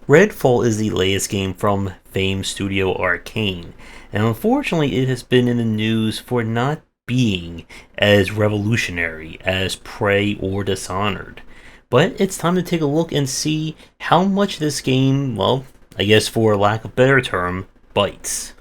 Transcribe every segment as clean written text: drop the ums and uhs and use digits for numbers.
Redfall is the latest game from famed studio Arcane, and unfortunately it has been in the news for not being as revolutionary as Prey or Dishonored. But it's time to take a look and see how much this game, well, I guess for lack of a better term, bites.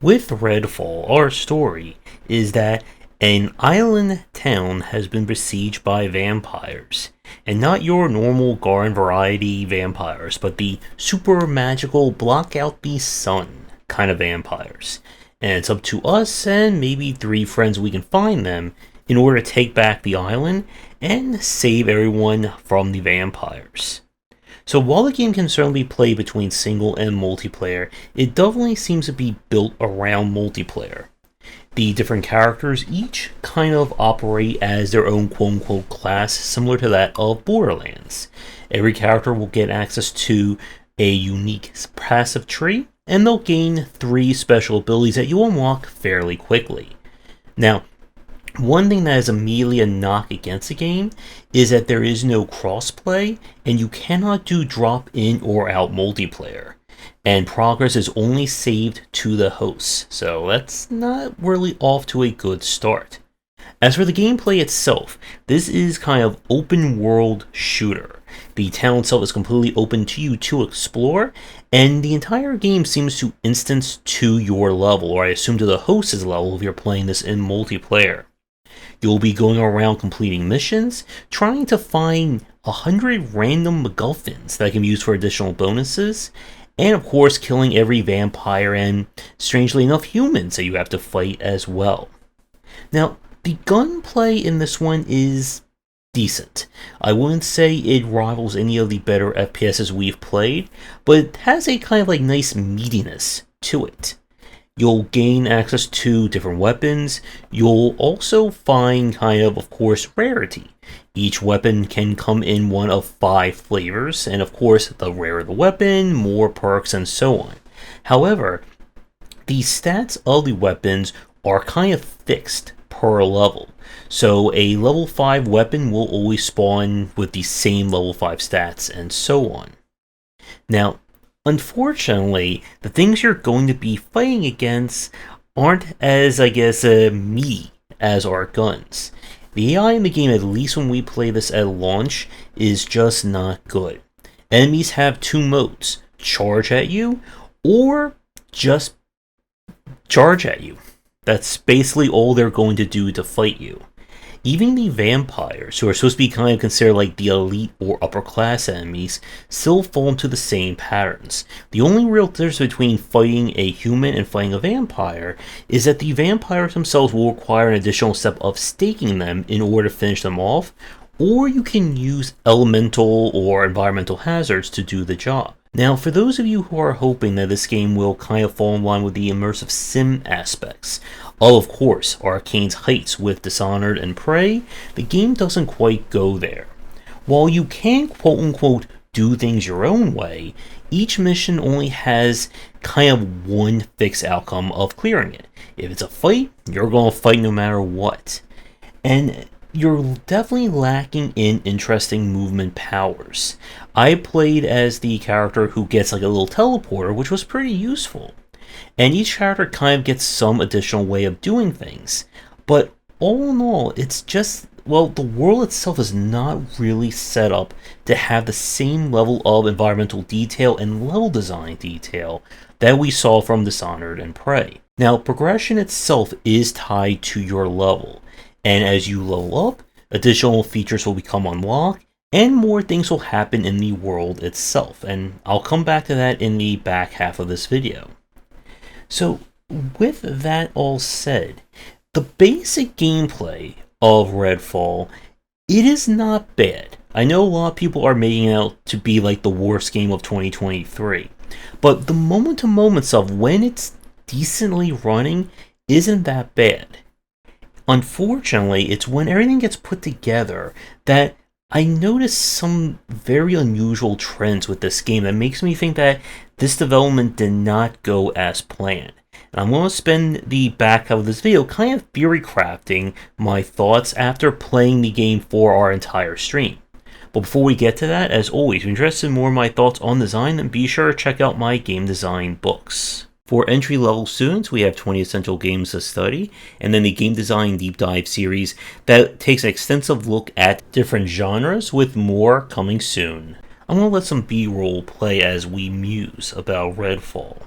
With Redfall, our story is that an island town has been besieged by vampires, and not your normal garden variety vampires, but the super magical block out the sun kind of vampires. And it's up to us and maybe 3 friends we can find them in order to take back the island and save everyone from the vampires. So while the game can certainly be played between single and multiplayer, it definitely seems to be built around multiplayer. The different characters each kind of operate as their own quote-unquote class, similar to that of Borderlands. Every character will get access to a unique passive tree, and they'll gain 3 special abilities that you unlock fairly quickly. Now, one thing that is immediately a knock against the game is that there is no crossplay, and you cannot do drop-in or out multiplayer. And progress is only saved to the hosts, so that's not really off to a good start. As for the gameplay itself, this is kind of open world shooter. The town itself is completely open to you to explore, and the entire game seems to instance to your level, or I assume to the host's level if you're playing this in multiplayer. You'll be going around completing missions, trying to find 100 random MacGuffins that can be used for additional bonuses, and of course killing every vampire and, strangely enough, humans that you have to fight as well. Now, the gunplay in this one is decent. I wouldn't say it rivals any of the better FPSs we've played, but it has a kind of nice meatiness to it. You'll gain access to different weapons. You'll also find of course, rarity. Each weapon can come in one of 5 flavors, and of course, the rarer the weapon, more perks, and so on. However, the stats of the weapons are kind of fixed per level. So a level 5 weapon will always spawn with the same level 5 stats, and so on. Now, unfortunately, the things you're going to be fighting against aren't as, meaty as our guns. The AI in the game, at least when we play this at launch, is just not good. Enemies have 2 modes: charge at you, or just charge at you. That's basically all they're going to do to fight you. Even the vampires, who are supposed to be considered the elite or upper class enemies, still fall into the same patterns. The only real difference between fighting a human and fighting a vampire is that the vampires themselves will require an additional step of staking them in order to finish them off, or you can use elemental or environmental hazards to do the job. Now, for those of you who are hoping that this game will fall in line with the immersive sim aspects of course, Arcane's heights with Dishonored and Prey, the game doesn't quite go there. While you can quote-unquote do things your own way, each mission only has one fixed outcome of clearing it. If it's a fight, you're going to fight no matter what. And you're definitely lacking in interesting movement powers. I played as the character who gets a little teleporter, which was pretty useful. And each character gets some additional way of doing things. But all in all, it's just, the world itself is not really set up to have the same level of environmental detail and level design detail that we saw from Dishonored and Prey. Now, progression itself is tied to your level, and as you level up, additional features will become unlocked, and more things will happen in the world itself, and I'll come back to that in the back half of this video. So, with that all said, the basic gameplay of Redfall, it is not bad. I know a lot of people are making it out to be the worst game of 2023, but the moment-to-moment stuff, when it's decently running, isn't that bad. Unfortunately, it's when everything gets put together that I noticed some very unusual trends with this game that makes me think that this development did not go as planned. And I'm going to spend the back half of this video kind of theory crafting my thoughts after playing the game for our entire stream. But before we get to that, as always, if you're interested in more of my thoughts on design, then be sure to check out my game design books. For entry-level students, we have 20 Essential Games to Study, and then the Game Design Deep Dive series that takes an extensive look at different genres, with more coming soon. I'm going to let some B-roll play as we muse about Redfall.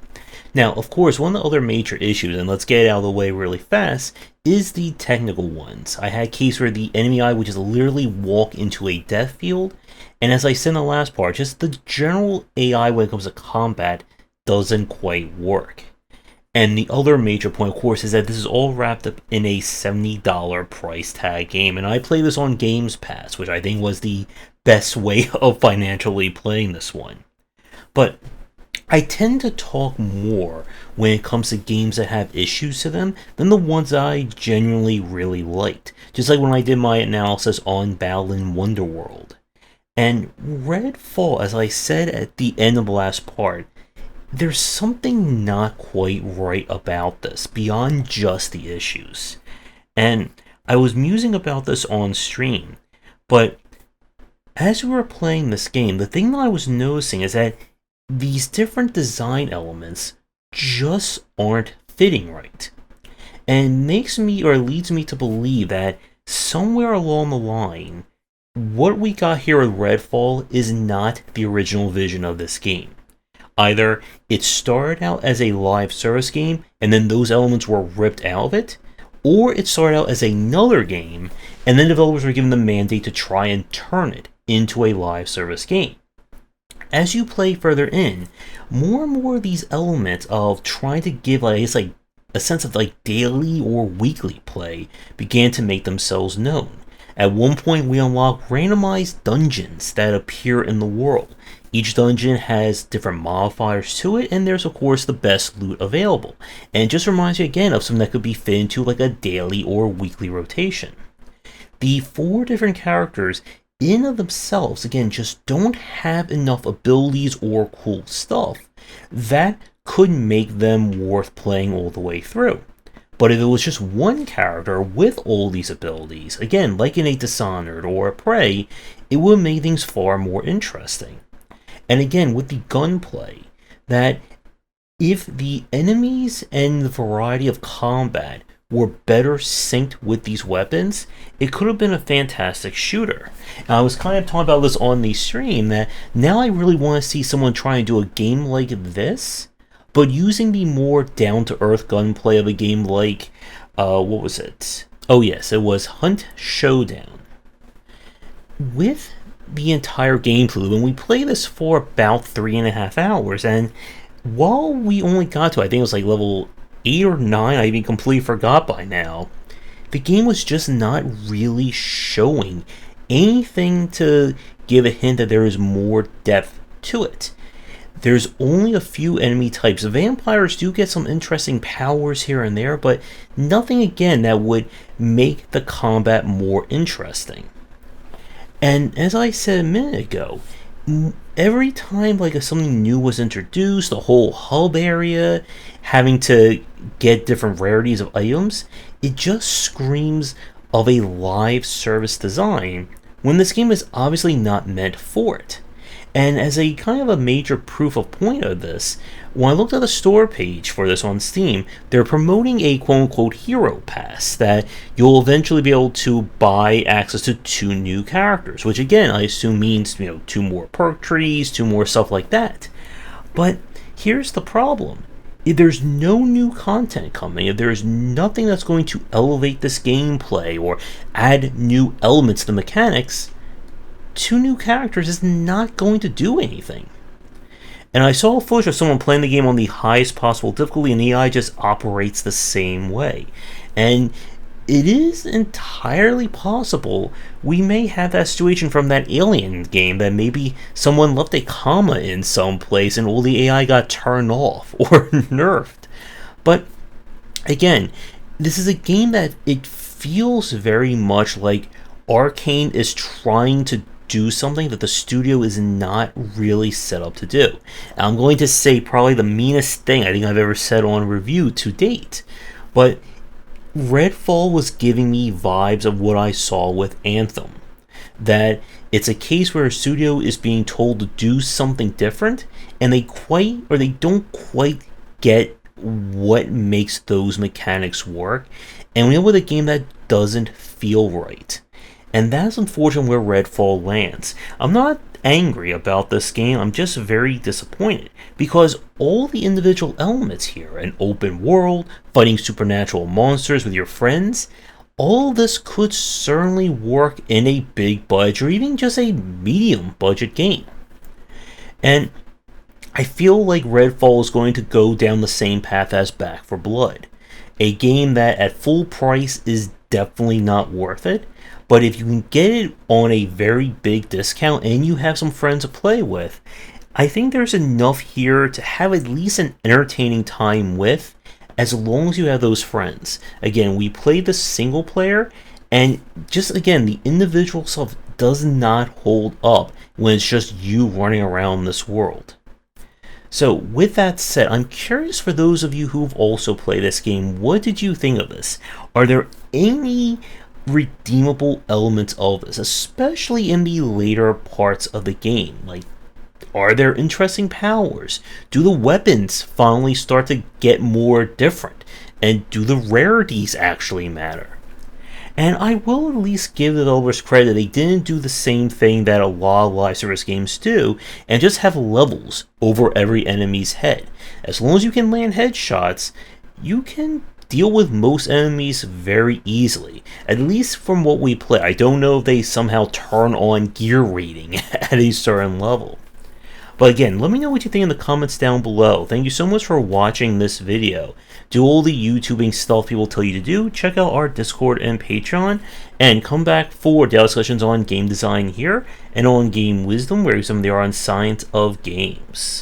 Now, of course, one of the other major issues, and let's get it out of the way really fast, is the technical ones. I had a case where the enemy eye would just literally walk into a death field, and as I said in the last part, just the general AI when it comes to combat doesn't quite work. And the other major point, of course, is that this is all wrapped up in a $70 price tag game, and I play this on gamespass, which I think was the best way of financially playing this one. But I tend to talk more when it comes to games that have issues to them than the ones that I genuinely really liked, just like when I did my analysis on Battlefield Wonderworld. And Redfall, as I said at the end of the last part, there's something not quite right about this, beyond just the issues. And I was musing about this on stream, but as we were playing this game, the thing that I was noticing is that these different design elements just aren't fitting right. And makes me, or leads me to believe that somewhere along the line, what we got here with Redfall is not the original vision of this game. Either it started out as a live service game and then those elements were ripped out of it, or it started out as another game and then developers were given the mandate to try and turn it into a live service game. As you play further in, more and more of these elements of trying to give a sense of daily or weekly play began to make themselves known. At one point we unlock randomized dungeons that appear in the world. Each dungeon has different modifiers to it, and there's of course the best loot available. And it just reminds you again of something that could be fit into a daily or weekly rotation. The 4 different characters in of themselves, again, just don't have enough abilities or cool stuff that could make them worth playing all the way through. But if it was just one character with all these abilities, again, like in a Dishonored or a Prey, it would make things far more interesting. And again, with the gunplay, that if the enemies and the variety of combat were better synced with these weapons, it could have been a fantastic shooter. And I was kind of talking about this on the stream, that now I really want to see someone try and do a game like this, but using the more down-to-earth gunplay of a game like, what was it? Oh yes, it was Hunt Showdown. With the entire gameplay, when we play this for about 3.5 hours, and while we only got to, I think it was level 8 or 9, I even completely forgot by now, the game was just not really showing anything to give a hint that there is more depth to it. There's only a few enemy types. Vampires do get some interesting powers here and there, but nothing again that would make the combat more interesting. And as I said a minute ago, every time something new was introduced, the whole hub area, having to get different rarities of items, it just screams of a live service design when this game is obviously not meant for it. And as a kind of a major proof of point of this, when I looked at the store page for this on Steam, they're promoting a quote-unquote hero pass that you'll eventually be able to buy access to 2 new characters, which again I assume means 2 more perk trees, 2 more stuff like that. But here's the problem. If there's no new content coming, if there's nothing that's going to elevate this gameplay or add new elements to the mechanics, 2 new characters is not going to do anything. And I saw footage of someone playing the game on the highest possible difficulty, and the AI just operates the same way. And it is entirely possible we may have that situation from that Alien game, that maybe someone left a comma in some place and all the AI got turned off or nerfed. But again, this is a game that it feels very much like Arcane is trying to do something that the studio is not really set up to do. And I'm going to say probably the meanest thing I think I've ever said on a review to date, but Redfall was giving me vibes of what I saw with Anthem. That it's a case where a studio is being told to do something different, and they don't quite get what makes those mechanics work, and we end up with a game that doesn't feel right. And that's unfortunately where Redfall lands. I'm not angry about this game, I'm just very disappointed, because all the individual elements here, an open world, fighting supernatural monsters with your friends, all this could certainly work in a big budget or even just a medium budget game. And I feel like Redfall is going to go down the same path as Back 4 Blood. A game that at full price is definitely not worth it, but if you can get it on a very big discount and you have some friends to play with, I think there's enough here to have at least an entertaining time with, as long as you have those friends. Again, we played the single player, and just again, the individual stuff does not hold up when it's just you running around this world. So with that said, I'm curious for those of you who've also played this game, what did you think of this? Are there any redeemable elements of this, especially in the later parts of the game? Like, are there interesting powers? Do the weapons finally start to get more different? And do the rarities actually matter? And I will at least give the developers credit, they didn't do the same thing that a lot of live service games do, and just have levels over every enemy's head. As long as you can land headshots, you can deal with most enemies very easily, at least from what we play. I don't know if they somehow turn on gear rating at a certain level. But again, let me know what you think in the comments down below. Thank you so much for watching this video. Do all the YouTubing stuff people tell you to do. Check out our Discord and Patreon. And come back for daily discussions on game design here and on game wisdom, where some of the art and science of games.